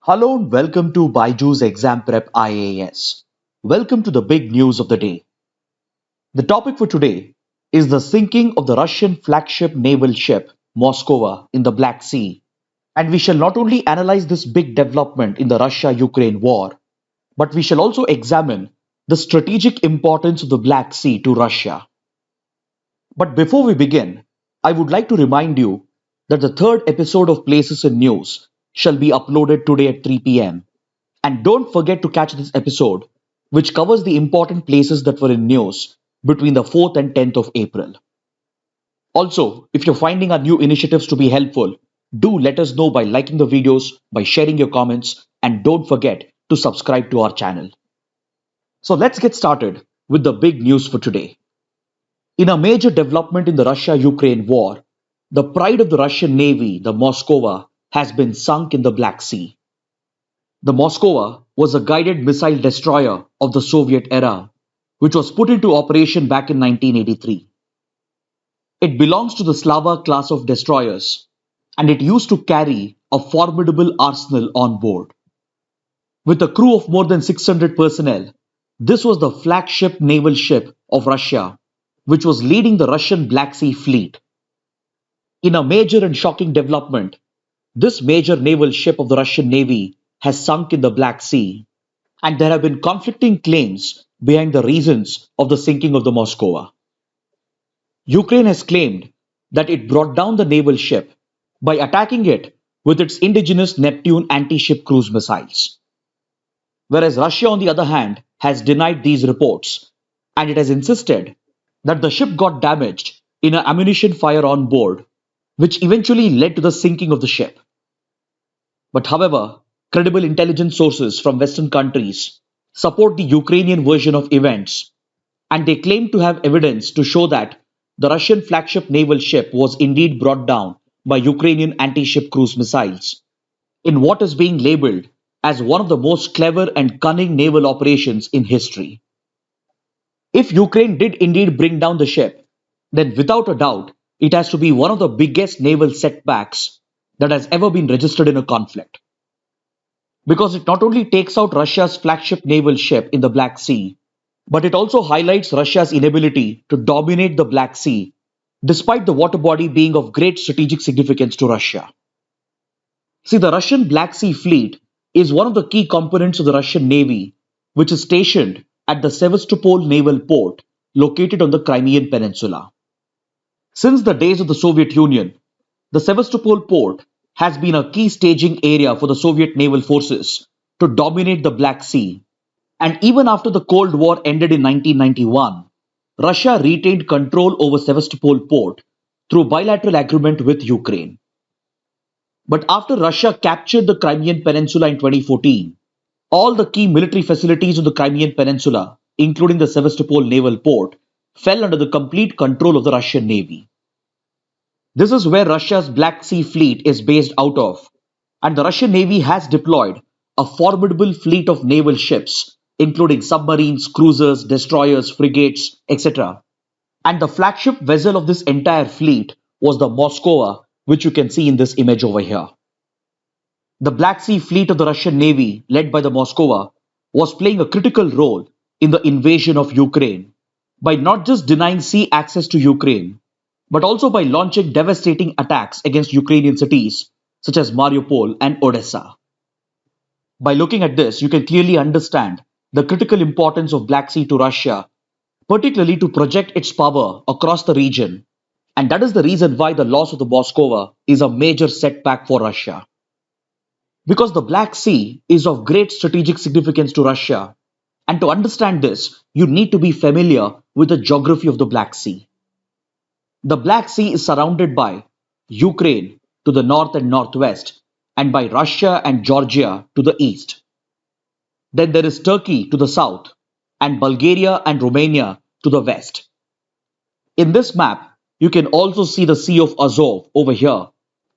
Hello and welcome to Baiju's Exam Prep IAS. Welcome to the big news of the day. The topic for today is the sinking of the Russian flagship naval ship Moskova in the Black Sea. And we shall not only analyze this big development in the Russia-Ukraine war, but we shall also examine the strategic importance of the Black Sea to Russia. But before we begin, I would like to remind you that the third episode of Places in News shall be uploaded today at 3 pm. And don't forget to catch this episode, which covers the important places that were in news between the 4th and 10th of April. Also, if you're finding our new initiatives to be helpful, do let us know by liking the videos, by sharing your comments, and don't forget to subscribe to our channel. So let's get started with the big news for today. In a major development in the Russia-Ukraine war, the pride of the Russian Navy, the Moskova, has been sunk in the Black Sea. The Moskova was a guided missile destroyer of the Soviet era, which was put into operation back in 1983. It belongs to the Slava class of destroyers, and it used to carry a formidable arsenal on board. With a crew of more than 600 personnel, this was the flagship naval ship of Russia, which was leading the Russian Black Sea Fleet. In a major and shocking development, this major naval ship of the Russian Navy has sunk in the Black Sea, and there have been conflicting claims behind the reasons of the sinking of the Moskova. Ukraine has claimed that it brought down the naval ship by attacking it with its indigenous Neptune anti-ship cruise missiles. Whereas Russia, on the other hand, has denied these reports, and it has insisted that the ship got damaged in an ammunition fire on board, which eventually led to the sinking of the ship. But however, credible intelligence sources from Western countries support the Ukrainian version of events, and they claim to have evidence to show that the Russian flagship naval ship was indeed brought down by Ukrainian anti-ship cruise missiles in what is being labeled as one of the most clever and cunning naval operations in history. If Ukraine did indeed bring down the ship, then without a doubt, it has to be one of the biggest naval setbacks that has ever been registered in a conflict. Because it not only takes out Russia's flagship naval ship in the Black Sea, but it also highlights Russia's inability to dominate the Black Sea, despite the water body being of great strategic significance to Russia. See, the Russian Black Sea Fleet is one of the key components of the Russian Navy, which is stationed at the Sevastopol Naval Port, located on the Crimean Peninsula. Since the days of the Soviet Union, the Sevastopol port has been a key staging area for the Soviet naval forces to dominate the Black Sea. And even after the Cold War ended in 1991, Russia retained control over Sevastopol port through bilateral agreement with Ukraine. But after Russia captured the Crimean Peninsula in 2014, all the key military facilities of the Crimean Peninsula, including the Sevastopol naval port, fell under the complete control of the Russian Navy. This is where Russia's Black Sea Fleet is based out of, and the Russian Navy has deployed a formidable fleet of naval ships, including submarines, cruisers, destroyers, frigates, etc. And the flagship vessel of this entire fleet was the Moskova, which you can see in this image over here. The Black Sea Fleet of the Russian Navy, led by the Moskova, was playing a critical role in the invasion of Ukraine by not just denying sea access to Ukraine, but also by launching devastating attacks against Ukrainian cities such as Mariupol and Odessa. By looking at this, you can clearly understand the critical importance of Black Sea to Russia, particularly to project its power across the region, and that is the reason why the loss of the Moskova is a major setback for Russia. Because the Black Sea is of great strategic significance to Russia, and to understand this, you need to be familiar with the geography of the Black Sea. The Black Sea is surrounded by Ukraine to the north and northwest, and by Russia and Georgia to the east. Then there is Turkey to the south, and Bulgaria and Romania to the west. In this map, you can also see the Sea of Azov over here,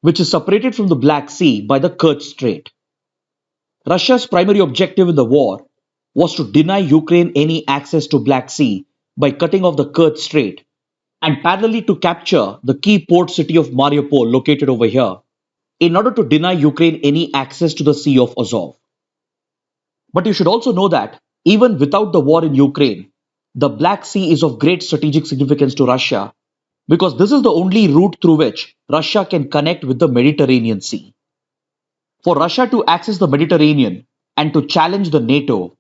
which is separated from the Black Sea by the Kerch Strait. Russia's primary objective in the war was to deny Ukraine any access to Black Sea by cutting off the Kerch Strait, and parallelly to capture the key port city of Mariupol located over here, in order to deny Ukraine any access to the Sea of Azov. But you should also know that even without the war in Ukraine, the Black Sea is of great strategic significance to Russia because this is the only route through which Russia can connect with the Mediterranean Sea. For Russia to access the Mediterranean and to challenge the NATO,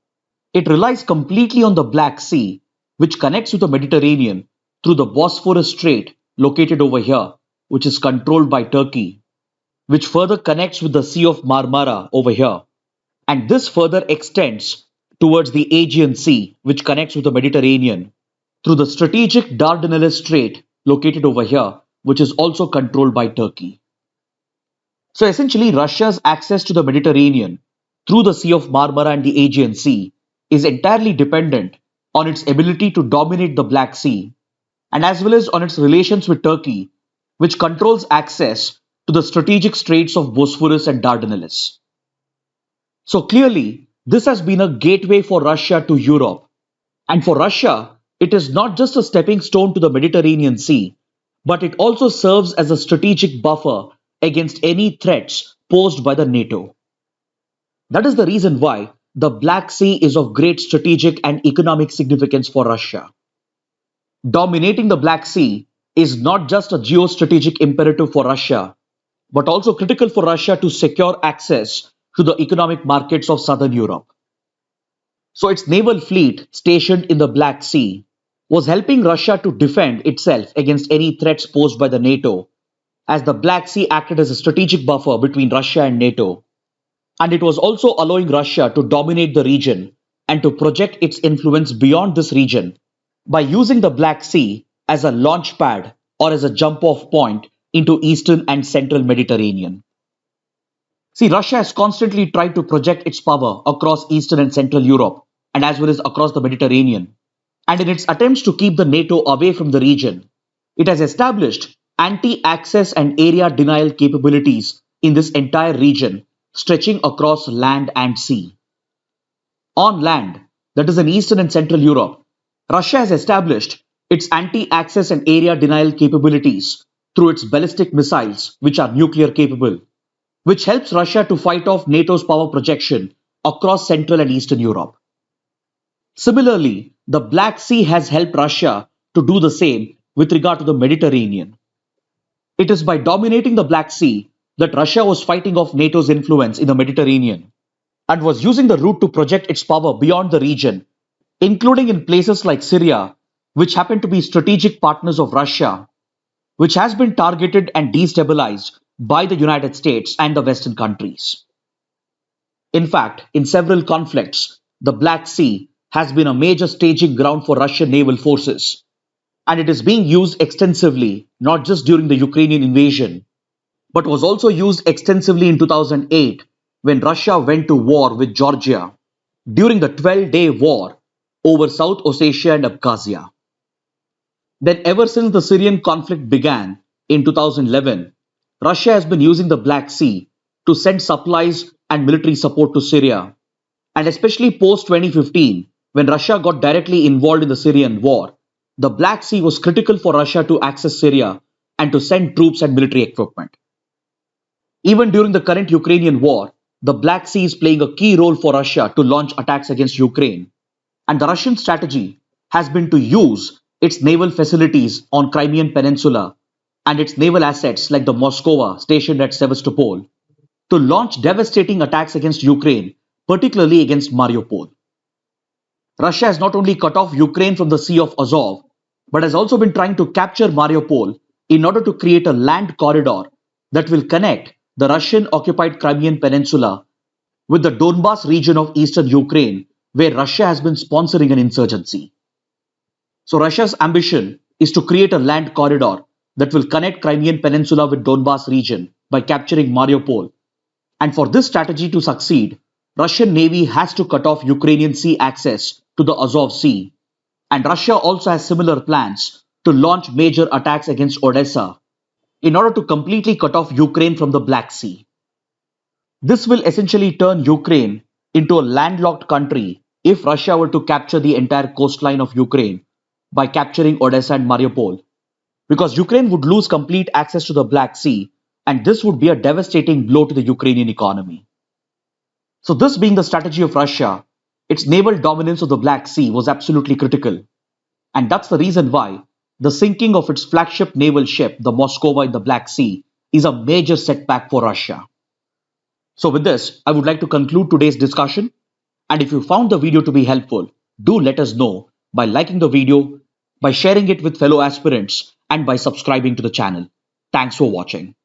it relies completely on the Black Sea, which connects with the Mediterranean through the Bosphorus Strait located over here, which is controlled by Turkey, which further connects with the Sea of Marmara over here. And this further extends towards the Aegean Sea, which connects with the Mediterranean through the strategic Dardanelles Strait located over here, which is also controlled by Turkey. So essentially, Russia's access to the Mediterranean through the Sea of Marmara and the Aegean Sea is entirely dependent on its ability to dominate the Black Sea and as well as on its relations with Turkey, which controls access to the strategic straits of Bosphorus and Dardanelles. So clearly, this has been a gateway for Russia to Europe. And for Russia, it is not just a stepping stone to the Mediterranean Sea, but it also serves as a strategic buffer against any threats posed by the NATO. That is the reason why the Black Sea is of great strategic and economic significance for Russia. Dominating the Black Sea is not just a geostrategic imperative for Russia, but also critical for Russia to secure access to the economic markets of southern Europe. So its naval fleet stationed in the Black Sea was helping Russia to defend itself against any threats posed by the NATO, as the Black Sea acted as a strategic buffer between Russia and NATO. And it was also allowing Russia to dominate the region and to project its influence beyond this region by using the Black Sea as a launch pad or as a jump off point into eastern and central Mediterranean. See, Russia has constantly tried to project its power across Eastern and Central Europe and as well as across the Mediterranean. And in its attempts to keep the NATO away from the region, it has established anti-access and area denial capabilities in this entire region, stretching across land and sea. On land, that is in Eastern and Central Europe, Russia has established its anti-access and area denial capabilities through its ballistic missiles, which are nuclear capable, which helps Russia to fight off NATO's power projection across Central and Eastern Europe. Similarly, the Black Sea has helped Russia to do the same with regard to the Mediterranean. It is by dominating the Black Sea that Russia was fighting off NATO's influence in the Mediterranean and was using the route to project its power beyond the region, including in places like Syria, which happen to be strategic partners of Russia, which has been targeted and destabilized by the United States and the Western countries. In fact, in several conflicts, the Black Sea has been a major staging ground for Russian naval forces, and it is being used extensively not just during the Ukrainian invasion, but was also used extensively in 2008 when Russia went to war with Georgia during the 12-day war over South Ossetia and Abkhazia. Then, ever since the Syrian conflict began in 2011, Russia has been using the Black Sea to send supplies and military support to Syria. And especially post 2015, when Russia got directly involved in the Syrian war, the Black Sea was critical for Russia to access Syria and to send troops and military equipment. Even during the current Ukrainian war, the Black Sea is playing a key role for Russia to launch attacks against Ukraine. And the Russian strategy has been to use its naval facilities on Crimean Peninsula and its naval assets like the Moskva stationed at Sevastopol to launch devastating attacks against Ukraine, particularly against Mariupol. Russia has not only cut off Ukraine from the Sea of Azov, but has also been trying to capture Mariupol in order to create a land corridor that will connect the Russian-occupied Crimean Peninsula with the Donbas region of eastern Ukraine, where Russia has been sponsoring an insurgency. So Russia's ambition is to create a land corridor that will connect Crimean Peninsula with Donbas region by capturing Mariupol. And for this strategy to succeed, Russian Navy has to cut off Ukrainian sea access to the Azov Sea. And Russia also has similar plans to launch major attacks against Odessa in order to completely cut off Ukraine from the Black Sea. This will essentially turn Ukraine into a landlocked country if Russia were to capture the entire coastline of Ukraine by capturing Odessa and Mariupol, because Ukraine would lose complete access to the Black Sea and this would be a devastating blow to the Ukrainian economy. So, this being the strategy of Russia, its naval dominance of the Black Sea was absolutely critical. And that's the reason why the sinking of its flagship naval ship, the Moskova in the Black Sea, is a major setback for Russia. So, with this, I would like to conclude today's discussion. And if you found the video to be helpful, do let us know by liking the video, by sharing it with fellow aspirants, and by subscribing to the channel. Thanks for watching.